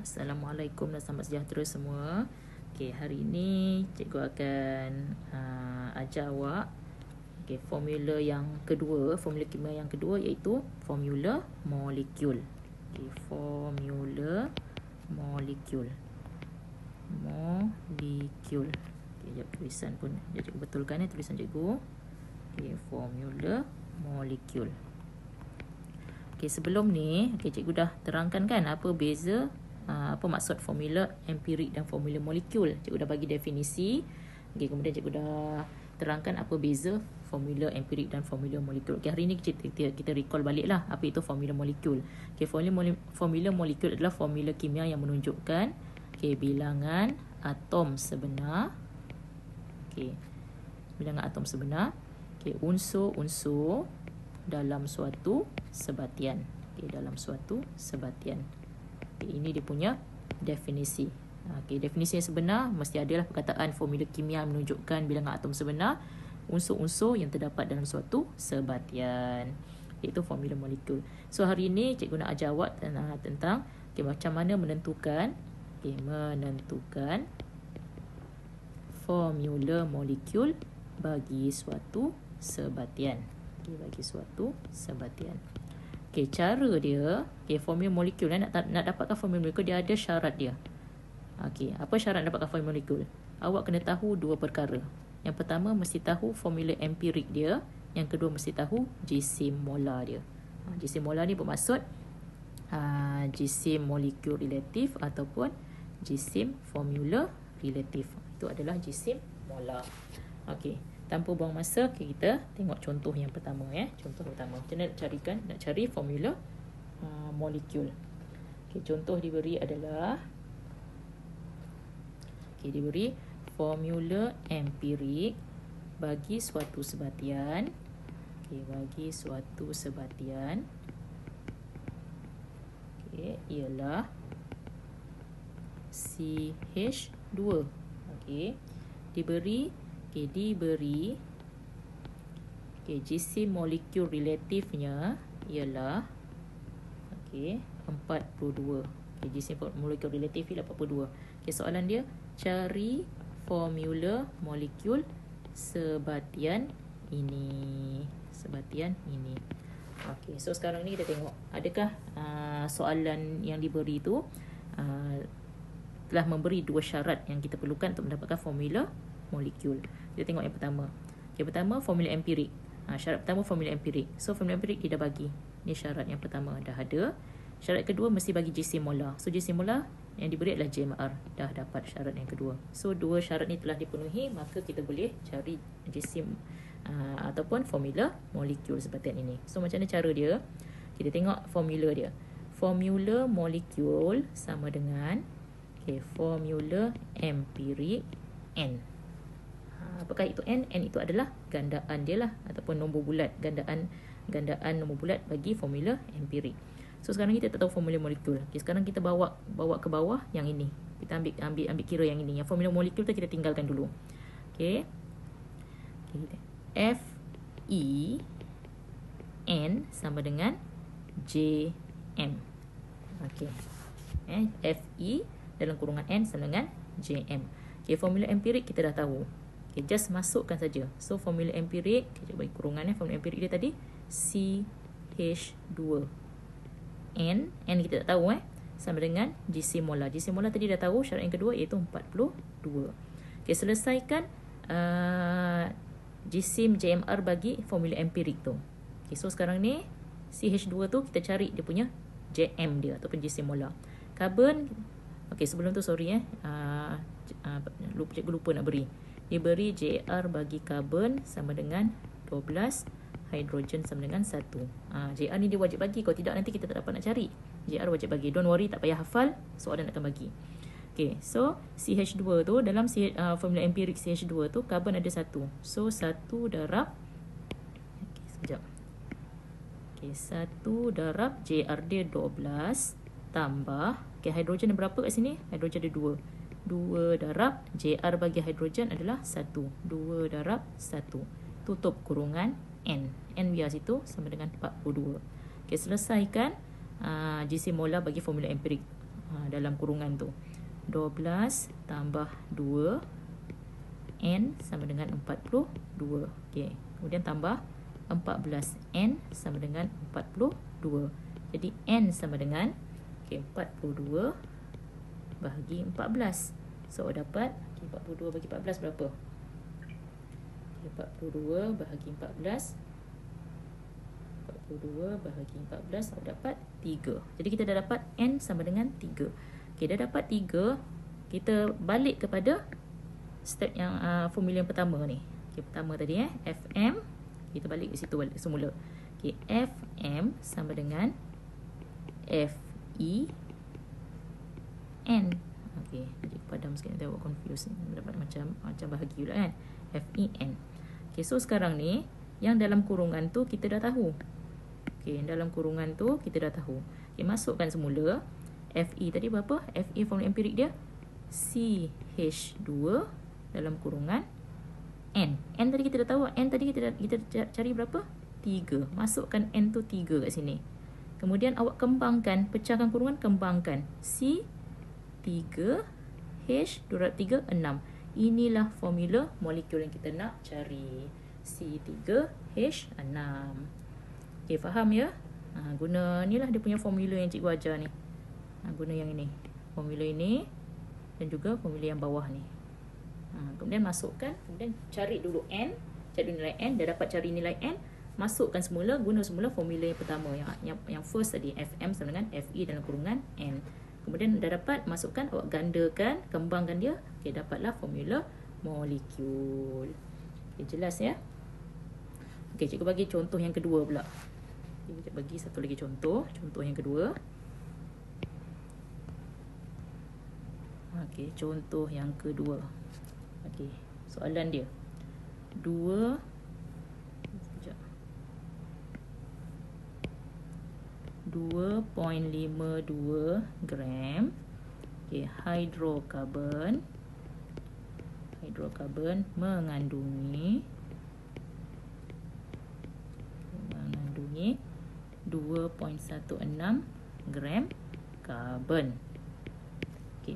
Assalamualaikum dan selamat sejahtera semua. Okey, hari ini cikgu akan ajar awak formula yang kedua, formula kimia yang kedua iaitu formula molekul. Formula molekul. Molekul. Jap tulisan pun cikgu betulkan tulisan cikgu. Formula molekul. Sebelum ni cikgu dah terangkan kan apa beza, apa maksud formula empirik dan formula molekul. Cikgu dah bagi definisi. Kemudian cikgu dah terangkan apa beza formula empirik dan formula molekul. Hari ni kita recall balik lah apa itu formula molekul. Formula molekul adalah formula kimia yang menunjukkan bilangan atom sebenar. Bilangan atom sebenar. Unsur-unsur dalam suatu sebatian. Dalam suatu sebatian. Ini dia punya definisi. Definisi yang sebenar mesti adalah perkataan formula kimia menunjukkan bilangan atom sebenar unsur-unsur yang terdapat dalam suatu sebatian. Iaitu formula molekul. So hari ini cikgu nak ajar awak tentang macam mana menentukan formula molekul bagi suatu sebatian. Bagi suatu sebatian. Cara dia, formula molekul nak dapatkan formula molekul, dia ada syarat dia. Apa syarat dapatkan formula molekul? Awak kena tahu dua perkara. Yang pertama mesti tahu formula empirik dia, yang kedua mesti tahu jisim molar dia. Jisim molar ni bermaksud jisim molekul relatif ataupun jisim formula relatif. Itu adalah jisim molar. Tanpa buang masa, kita tengok contoh yang pertama. Contoh pertama, macam mana nak cari formula molekul. Contoh diberi adalah diberi formula empirik bagi suatu sebatian. Bagi suatu sebatian ialah CH2. Diberi jisim molekul relatifnya ialah 42. Jisim molekul relatif ialah 42. Soalan dia, cari formula molekul sebatian ini. So sekarang ni kita tengok adakah soalan yang diberi tu telah memberi dua syarat yang kita perlukan untuk mendapatkan formula molekul. Kita tengok yang pertama. Pertama, formula empirik. Syarat pertama formula empirik. So formula empirik dia dah bagi. Ni syarat yang pertama dah ada. Syarat kedua mesti bagi jisim molar. So jisim molar yang diberi adalah JMR. Dah dapat syarat yang kedua. So dua syarat ni telah dipenuhi, maka kita boleh cari jisim ataupun formula molekul sebatian ini. So macam mana cara dia? Kita tengok formula dia. Formula molekul sama dengan formula empirik N. Apakah itu N? N itu adalah gandaan dia lah, ataupun nombor bulat, gandaan nombor bulat bagi formula empirik. So sekarang kita tak tahu formula molekul. Sekarang kita bawa ke bawah yang ini. Kita ambil kira yang ini. Yang formula molekul tu kita tinggalkan dulu. Fe N sama dengan JM. Fe dalam kurungan N sama dengan JM. Formula empirik kita dah tahu. Just masukkan saja. So formula empirik, kita bagi kurungan formula empirik dia tadi CH2. N kita tak tahu sama dengan jisim molar. Jisim molar tadi dah tahu, syarat yang kedua iaitu 42. Selesaikan jisim JMR bagi formula empirik tu. So sekarang ni CH2 tu kita cari dia punya JM dia ataupun jisim molar. Karbon, sebelum tu sorry cikgu lupa nak beri. Diberi JR bagi karbon sama dengan 12, hidrogen sama dengan 1. JR ni dia wajib bagi, kalau tidak nanti kita tak dapat nak cari. JR wajib bagi. Don't worry, tak payah hafal, soalan akan bagi. So CH2 tu dalam formula empirik CH2 tu karbon ada 1. So 1 darab 1 darab JR dia 12 tambah hidrogen berapa kat sini? Hidrogen ada 2. 2 darab JR bagi hidrogen adalah 1. 2 darab 1. Tutup kurungan N. N biar situ sama dengan 42. Selesaikan jisim molar bagi formula empirik. dalam kurungan tu. 12 tambah 2 N sama dengan 42. Okey. Kemudian tambah 14 N sama dengan 42. Jadi N sama dengan 42 bahagi 14. So dapat 42 bagi 14 berapa? 42 bahagi 14. 42 bahagi 14 so dapat 3. Jadi kita dah dapat N sama dengan 3. Okey, dah dapat 3. Kita balik kepada step yang formula yang pertama ni. Okey, pertama tadi FM. Kita balik ke situ semula. Okey, FM sama dengan FE N. Okey, jadi padam sikit nanti awak confuse ni. Dapat macam bahagi pula kan. FEN. Okey, so sekarang ni yang dalam kurungan tu kita dah tahu. Okey, yang dalam kurungan tu kita dah tahu. Okey, masukkan semula. FE tadi berapa? FE formula empirik dia CH2 dalam kurungan N. N tadi kita dah tahu. N tadi kita cari berapa? 3. Masukkan N tu 3 kat sini. Kemudian awak kembangkan, pecahkan kurungan, kembangkan. C 3 H 2/3 6. Inilah formula molekul yang kita nak cari. C3H6. Okey, faham ya? Guna inilah dia punya formula yang cikgu ajar ni. Guna yang ini. Formula ini dan juga formula yang bawah ni. Kemudian masukkan, kemudian cari dulu N, cari nilai N, dah dapat cari nilai N, masukkan semula, guna semula formula yang pertama yang first tadi, FM sama dengan FE dalam kurungan N. Kemudian dah dapat, masukkan, awak gandakan, kembangkan dia. Okey, dapatlah formula molekul. Okey, jelas ya? Okey, cikgu bagi contoh yang kedua pula. Cikgu bagi satu lagi contoh. Contoh yang kedua. Okey, contoh yang kedua. Okey, soalan dia. 2.52 gram hidrokarbon mengandungi 2.16 gram karbon. Okey.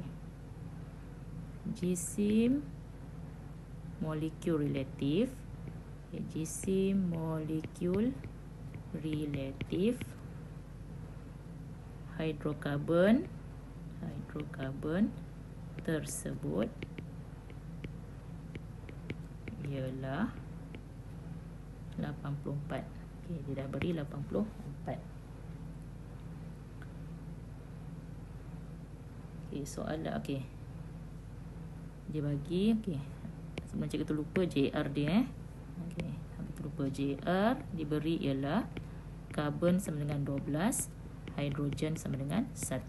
Jisim molekul relatif. Jisim molekul relatif hidrokarbon tersebut ialah 84. Okey, dia dah beri 84. Okey, soalan okey. Dia bagi okey. Sebelum cikgu tu lupa JR dia Okey, aku terlupa JR diberi ialah karbon sama dengan 12, hidrogen sama dengan 1.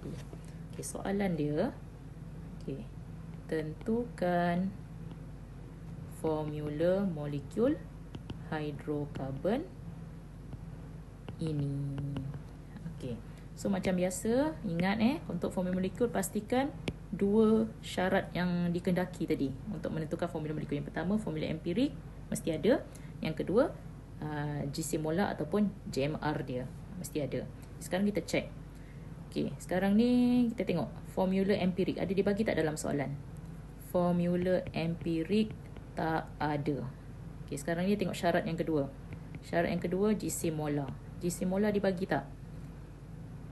Okey, soalan dia okey, tentukan formula molekul hidrokarbon ini. Okey. So macam biasa, ingat untuk formula molekul pastikan dua syarat yang dikendaki tadi untuk menentukan formula molekul. Yang pertama, formula empirik mesti ada. Yang kedua, GC molar ataupun JMR dia mesti ada. Sekarang kita check. Okey, sekarang ni kita tengok formula empirik ada dibagi tak dalam soalan? Formula empirik tak ada. Okey, sekarang ni tengok syarat yang kedua. Syarat yang kedua GC molar. GC molar dibagi tak?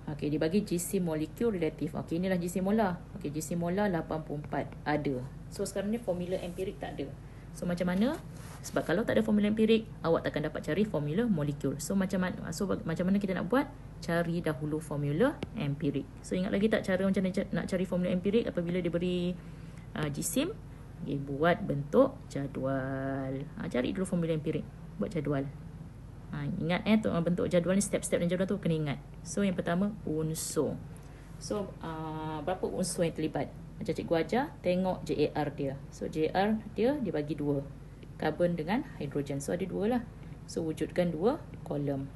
Okey, dibagi GC molekul relatif. Okey, inilah GC molar. Okey, GC molar 84 ada. So sekarang ni formula empirik tak ada. So macam mana? Sebab kalau tak ada formula empirik, awak takkan dapat cari formula molekul. So macam mana kita nak buat? Cari dahulu formula empirik. So ingat lagi tak cara macam nak cari formula empirik apabila diberi jisim? Okay, buat bentuk jadual. Cari dulu formula empirik. Buat jadual. Ingat bentuk jadual ni, step-step dan jadual tu kena ingat. So yang pertama, unsur. So berapa unsur yang terlibat? Macam cikgu ajar, tengok JAR dia. So JAR dia dibagi dua, karbon dengan hidrogen. So ada dua lah. So wujudkan dua kolom,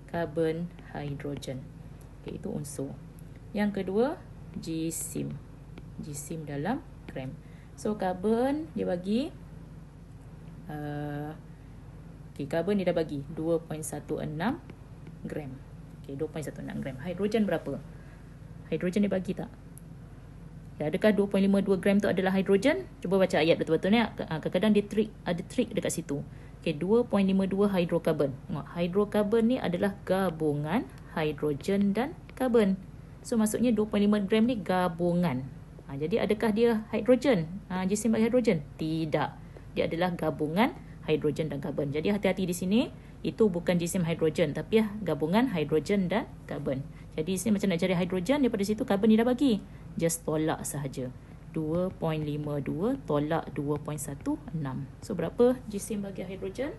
karbon, hidrogen. Okay, itu unsur. Yang kedua, jisim. Jisim dalam gram. So karbon dia bagi karbon dia dah bagi 2.16 gram. Okay, 2.16 gram. Hidrogen berapa? Hidrogen dia bagi tak? Adakah 2.52 gram tu adalah hidrogen? Cuba baca ayat betul-betul ni. Kadang-kadang dia ada trik dekat situ. Okey, 2.52 hidrokarbon. Tengok, hidrokarbon ni adalah gabungan hidrogen dan karbon. So maksudnya 2.5 gram ni gabungan. Jadi adakah dia hidrogen? Jisim bagi hidrogen? Tidak. Dia adalah gabungan hidrogen dan karbon. Jadi hati-hati di sini. Itu bukan jisim hidrogen, tapi gabungan hidrogen dan karbon. Jadi di sini macam nak cari hidrogen, daripada situ karbon dia dah bagi. Just tolak sahaja. 2.52 tolak 2.16. So berapa jisim bagi hidrogen?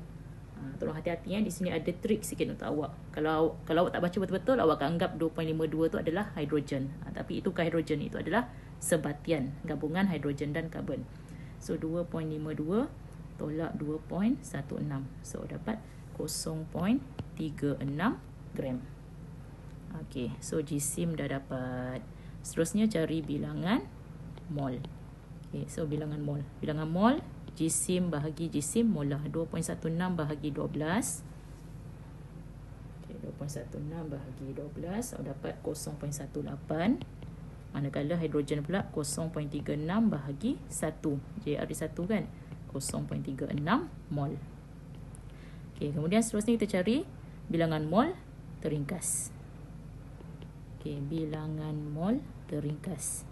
Tolong hati-hati di sini ada trik sikit untuk awak. Kalau awak tak baca betul-betul, awak akan anggap 2.52 tu adalah hidrogen. Tapi itu bukan hidrogen, itu adalah sebatian gabungan hidrogen dan karbon. So 2.52 tolak 2.16. So dapat 0.36 gram. Okey, so jisim dah dapat. Seterusnya cari bilangan mol. Okey, so bilangan mol. Bilangan mol, jisim bahagi jisim molar. 2.16 bahagi 12. Okey, 2.16 bahagi 12, so dapat 0.18. Manakala hidrogen pula 0.36 bahagi 1. JR di 1 kan? 0.36 mol. Okey, kemudian seterusnya kita cari bilangan mol terringkas. Okey, bilangan mol terringkas.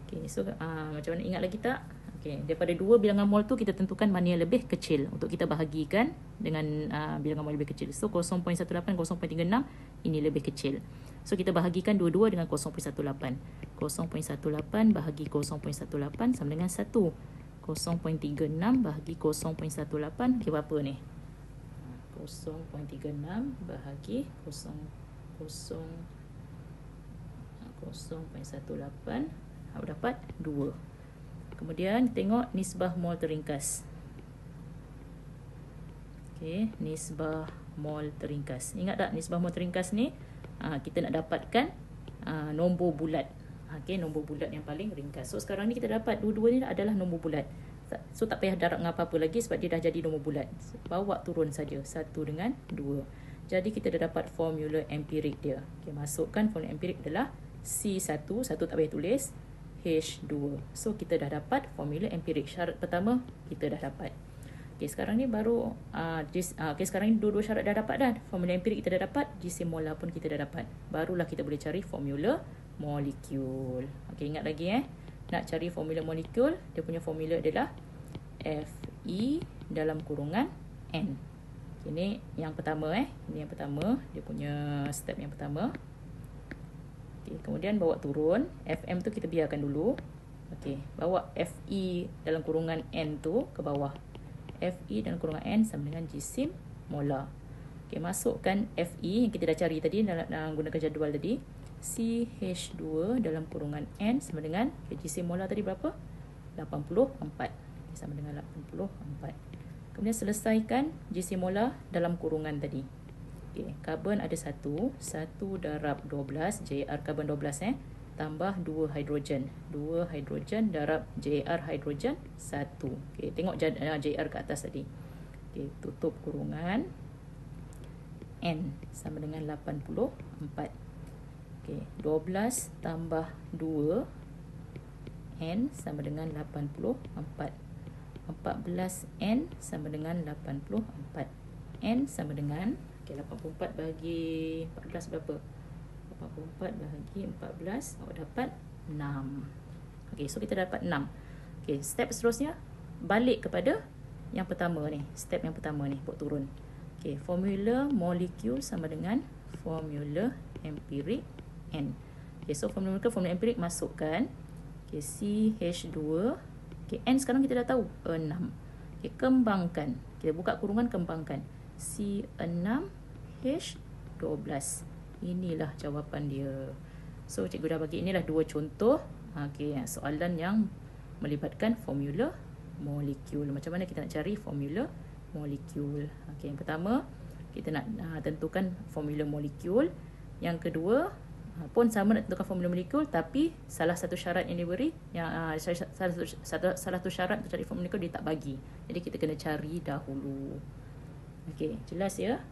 Okey, so macam mana, ingat lagi tak? Okey, daripada dua bilangan mol tu kita tentukan mana yang lebih kecil untuk kita bahagikan dengan bilangan mol lebih kecil. So 0.18, 0.36 ini lebih kecil. So kita bahagikan dua-dua dengan 0.18. 0.18 bahagi 0.18 sama dengan 1. 0.36 bahagi 0.18, okey, berapa ni? 0.36 bahagi 0.18, dapat 2. Kemudian tengok nisbah mol terringkas. Okey, nisbah mol terringkas. Ingat tak nisbah mol terringkas ni? Kita nak dapatkan nombor bulat. Okey, nombor bulat yang paling ringkas. So sekarang ni kita dapat dua-dua ni adalah nombor bulat. So tak payah darab dengan apa-apa lagi sebab dia dah jadi nombor bulat. Bawa turun saja 1 dengan 2. Jadi kita dah dapat formula empirik dia. Okey, masukkan formula empirik adalah C1, satu tak payah tulis, H2. So kita dah dapat formula empirik. Syarat pertama kita dah dapat. Okey, sekarang ni baru okey, sekarang ni dua-dua syarat dah dapat dah. Formula empirik kita dah dapat, jisim molar pun kita dah dapat. Barulah kita boleh cari formula molekul. Okey, ingat lagi nak cari formula molekul, dia punya formula adalah Fe dalam kurungan N. Ini yang pertama ini yang pertama, dia punya step yang pertama. Okey, kemudian bawa turun, Fm tu kita biarkan dulu. Okey, bawa Fe dalam kurungan N tu ke bawah. Fe dalam kurungan N sama dengan jisim molar. Okey, masukkan Fe yang kita dah cari tadi dalam gunakan jadual tadi. CH2 dalam kurungan N sama dengan jisim molar tadi berapa? 84. Sama dengan 84. Kemudian selesaikan jisim molar dalam kurungan tadi. Okey, karbon ada 1 darab 12, JR karbon 12 tambah 2 hidrogen. 2 hidrogen darab JR hidrogen 1. Okey, tengok JR kat atas tadi. Okey, tutup kurungan. N sama dengan 84. Okey, 12 tambah 2 N sama dengan 84. 14 N sama dengan 84. N sama dengan 84 bagi 14 berapa? 84 bagi 14, awak dapat 6. Okey, so kita dapat 6. Okey, step seterusnya balik kepada yang pertama ni. Step yang pertama ni, buat turun. Okey, formula molekul sama dengan formula empirik N. Okey, so formula empirik masukkan. Okey, CH2. Okey, N sekarang kita dah tahu 6. Okey, kembangkan. Kita buka kurungan, kembangkan. C6H12. Inilah jawapan dia. So cikgu dah bagi inilah dua contoh soalan yang melibatkan formula molekul. Macam mana kita nak cari formula molekul? Okey, yang pertama kita nak tentukan formula molekul. Yang kedua pun sama nak tentukan formula molekul, tapi salah satu syarat yang diberi, yang salah satu syarat untuk cari formula molekul dia tak bagi. Jadi kita kena cari dahulu. Okey, jelas ya?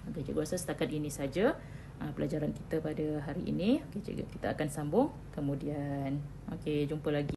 Okey, cikgu rasa setakat ini saja. pelajaran kita pada hari ini. Okey, cikgu, kita akan sambung kemudian. Okey, jumpa lagi.